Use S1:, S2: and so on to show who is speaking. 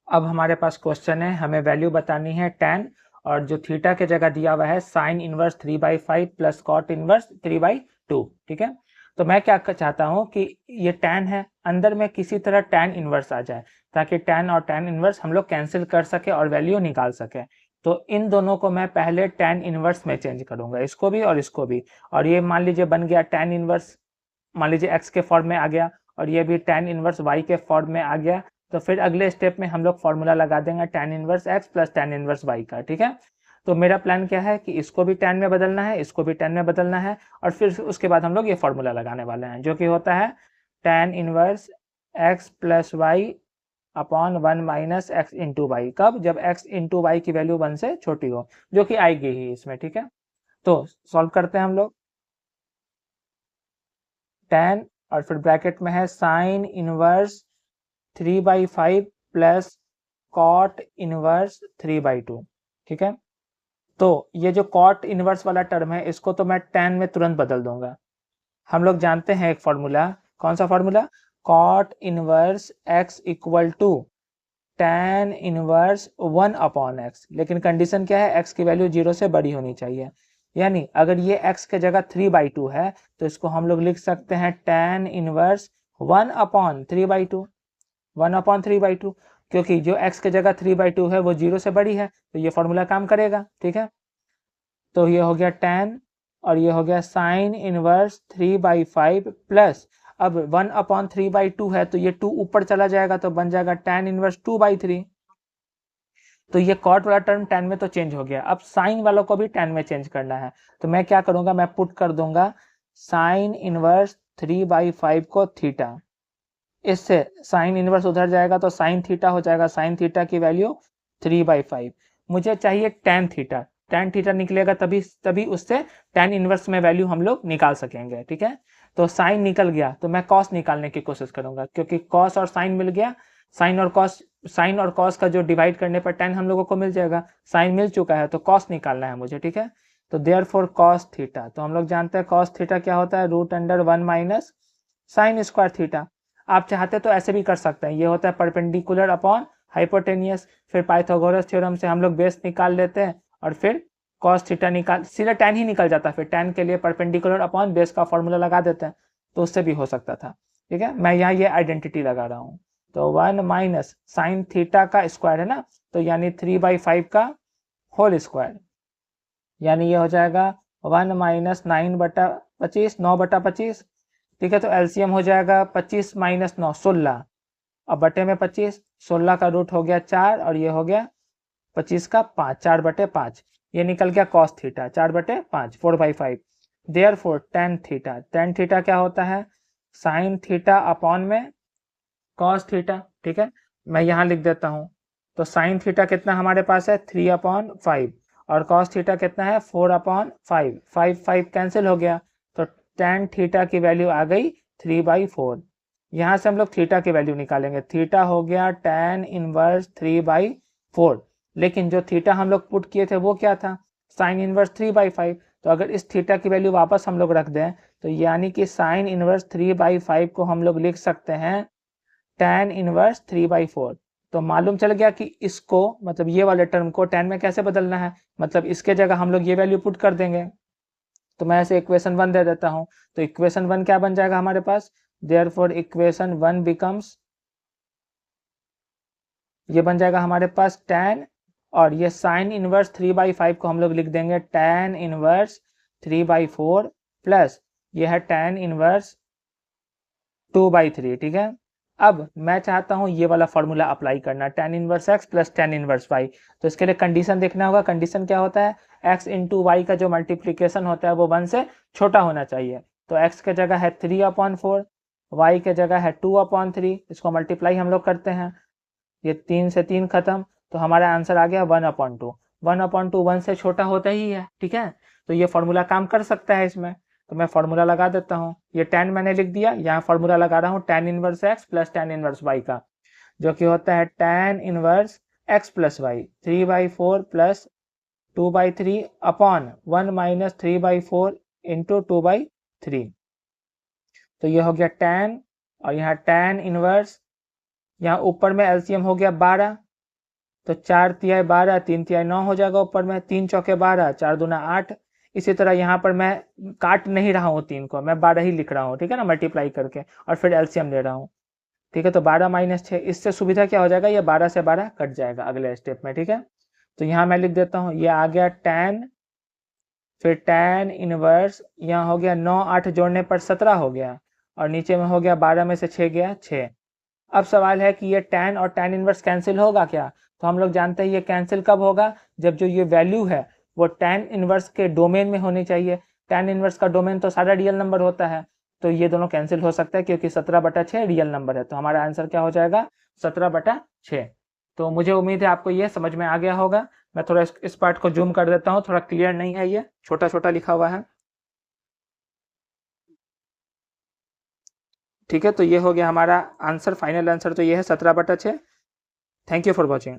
S1: अब हमारे पास क्वेश्चन है, हमें वैल्यू बतानी है tan और जो थीटा के जगह दिया हुआ है sine inverse 3/5 plus cot inverse 3/2। ठीक है, तो मैं क्या चाहता हूँ कि ये tan है, अंदर में किसी तरह tan इनवर्स आ जाए ताकि tan और tan इनवर्स हम लोग कैंसिल कर सके और वैल्यू निकाल सके। तो इन दोनों को मैं पहले tan इनवर्स में चेंज करूंगा, इसको भी और इसको भी। और ये मान लीजिए बन गया tan इनवर्स, मान लीजिए x के फॉर्म में आ गया, और ये भी tan इनवर्स y के फॉर्म में आ गया। तो फिर अगले स्टेप में हम लोग फॉर्मूला लगा देंगे tan inverse x plus tan inverse y का। ठीक है, तो मेरा प्लान क्या है कि इसको भी tan में बदलना है, इसको भी tan में बदलना है, और फिर उसके बाद हम लोग ये फॉर्मूला लगाने वाले हैं जो कि होता है tan inverse x plus y upon 1 minus x into y. कब? जब x इंटू वाई की वैल्यू 1 से छोटी हो, जो कि आएगी ही इसमें। ठीक है, तो सॉल्व करते हैं हम लोग। tan और फिर ब्रैकेट में है sine inverse 3/5 plus cot inverse 3/2। ठीक है, तो ये जो कॉट इनवर्स वाला टर्म है इसको तो मैं tan में तुरंत बदल दूंगा। हम लोग जानते हैं एक फॉर्मूला, कौन सा formula? Cot inverse x equal to tan inverse 1 upon x। लेकिन कंडीशन क्या है? x की वैल्यू 0 से बड़ी होनी चाहिए। यानी अगर ये x के जगह 3/2 है तो इसको हम लोग लिख सकते हैं tan इनवर्स 1 अपॉन 3/2। 1 अपॉन 3/2, क्योंकि जो x के जगह 3/2 है वो 0 से बड़ी है, तो ये फॉर्मूला काम करेगा। ठीक है, तो ये हो गया tan और ये हो गया साइन इनवर्स 3/5 प्लस, अब 1 अपॉन 3/2 है तो ये 2 ऊपर चला जाएगा तो बन जाएगा tan इनवर्स 2/3। तो ये कॉट वाला टर्म tan में तो चेंज हो गया, अब साइन वालों को भी tan में चेंज करना है। तो मैं क्या करूंगा, मैं पुट कर दूंगा साइन इनवर्स 3/5 को थीटा, इससे साइन इनवर्स उधर जाएगा तो साइन थीटा हो जाएगा, साइन थीटा की वैल्यू 3/5। मुझे चाहिए tan थीटा, tan थीटा निकलेगा तभी उससे tan इनवर्स में वैल्यू हम लोग निकाल सकेंगे। ठीक है, तो साइन निकल गया तो मैं कॉस निकालने की कोशिश करूंगा, क्योंकि कॉस और साइन मिल गया। साइन और कॉस का जो डिवाइड करने पर tan हम लोगों को मिल जाएगा, साइन मिल चुका है तो कॉस निकालना है मुझे। ठीक है, तो देयर फॉर कॉस थीटा, तो हम लोग जानते हैं कॉस थीटा क्या होता है, √1 माइनस साइन स्क्वायर थीटा। आप चाहते तो ऐसे भी कर सकते हैं, ये होता है परपेंडिकुलर अपॉन हाइपोटेनियस। फिर पाइथागोरस थ्योरम से हम लोग बेस निकाल लेते हैं और फिर कॉस थीटा निकाल, सीधा tan ही निकल जाता है, फिर tan के लिए परपेंडिकुलर अपॉन बेस का फॉर्मूला लगा देते हैं, तो उससे भी हो सकता था। ठीक है, मैं यहाँ ये आइडेंटिटी लगा रहा हूँ। तो 1 माइनस साइन थीटा का स्क्वायर है ना, तो यानी 3/5 का होल स्क्वायर, यानी ये हो जाएगा 1 माइनस 9/25, 9/25। ठीक है, तो एलसीएम हो जाएगा 25 माइनस 9, 16। अब बटे में 25, 16 का रूट हो गया 4 और ये हो गया 25 का 5, 4/5। ये निकल गया cos theta 4/5, 4/5। Therefore tan theta, tan theta क्या होता है? साइन थीटा अपॉन में कॉस थीटा। ठीक है, मैं यहाँ लिख देता हूँ। तो साइन थीटा कितना हमारे पास है? 3/5, और कॉस थीटा कितना है? 4/5। 5 कैंसिल हो गया, तो टेन थीटा की वैल्यू आ गई 3/4। यहाँ से हम लोग थीटा की वैल्यू निकालेंगे, थीटा हो गया टेन इनवर्स 3/4। लेकिन जो थीटा हम लोग पुट किए थे वो क्या था? Sign inverse 3/5। तो अगर इस थीटा की वैल्यू वापस हम लोग रख दें तो यानी कि साइन इनवर्स 3/5 को हम लोग लिख सकते हैं tan इनवर्स 3/4। तो मालूम चल गया कि इसको, मतलब ये वाले टर्म को tan में कैसे बदलना है, मतलब इसके जगह हम लोग ये वैल्यू पुट कर देंगे। तो मैं ऐसे इक्वेशन 1 दे देता हूँ, तो इक्वेशन 1 क्या बन जाएगा हमारे पास? देयरफॉर इक्वेशन 1 बिकम्स, ये बन जाएगा हमारे पास tan, और ये साइन इनवर्स 3/5 को हम लोग लिख देंगे tan इनवर्स 3/4 प्लस ये है tan इनवर्स 2/3। ठीक है, अब मैं चाहता हूं ये वाला फॉर्मूला अप्लाई करना, tan inverse x plus tan inverse y। तो इसके लिए कंडीशन देखना होगा, कंडीशन क्या होता है? x इंटू वाई का जो मल्टीप्लीकेशन होता है वो 1 से छोटा होना चाहिए। तो x के जगह है 3/4, y के जगह है 2/3, इसको मल्टीप्लाई हम लोग करते हैं, ये 3 से 3 खत्म, तो हमारा आंसर आ गया 1/2। 1/2 1 से छोटा होता ही है। ठीक है, तो ये फॉर्मूला काम कर सकता है इसमें, तो मैं फॉर्मूला लगा देता हूँ। ये tan मैंने लिख दिया, यहाँ फॉर्मूला लगा रहा हूँ tan inverse x plus tan inverse y का, जो कि होता है tan inverse x plus y 3/4 plus 2/3 upon 1 minus 3/4 into 2/3। तो ये हो गया tan, और यहाँ tan इनवर्स, यहाँ ऊपर में एलसीएम हो गया 12, तो 4 तिहाई 12, 3 तिहाई 9 हो जाएगा ऊपर में, 3 चौके 12, 4 दूना 8। इसी तरह यहाँ पर मैं काट नहीं रहा हूँ 3 को, मैं 12 ही लिख रहा हूँ, ठीक है ना, मल्टीप्लाई करके, और फिर एलसीएम ले रहा हूँ, ठीक है। तो 12 माइनस 6, इससे सुविधा क्या हो जाएगा, ये 12 से 12 कट जाएगा अगले स्टेप में, ठीक है। तो यहाँ मैं लिख देता हूँ, ये आ गया tan, फिर tan इनवर्स, यहाँ हो गया 9 8 जोड़ने पर 17 हो गया, और नीचे में हो गया 12 में से 6 गया 6। अब सवाल है कि ये tan और tan इनवर्स कैंसिल होगा क्या? तो हम लोग जानते हैं ये कैंसिल कब होगा, जब जो ये वैल्यू है वो tan इनवर्स के डोमेन में होनी चाहिए। tan इनवर्स का डोमेन तो सारा रियल नंबर होता है, तो ये दोनों कैंसिल हो सकता है क्योंकि 17/6 रियल नंबर है। तो हमारा आंसर क्या हो जाएगा, 17/6। तो मुझे उम्मीद है आपको ये समझ में आ गया होगा। मैं थोड़ा इस पार्ट को जूम कर देता हूँ, थोड़ा क्लियर नहीं है, ये छोटा छोटा लिखा हुआ है, ठीक है। तो ये हो गया हमारा आंसर, फाइनल आंसर तो ये है 17/6। Thank you for watching.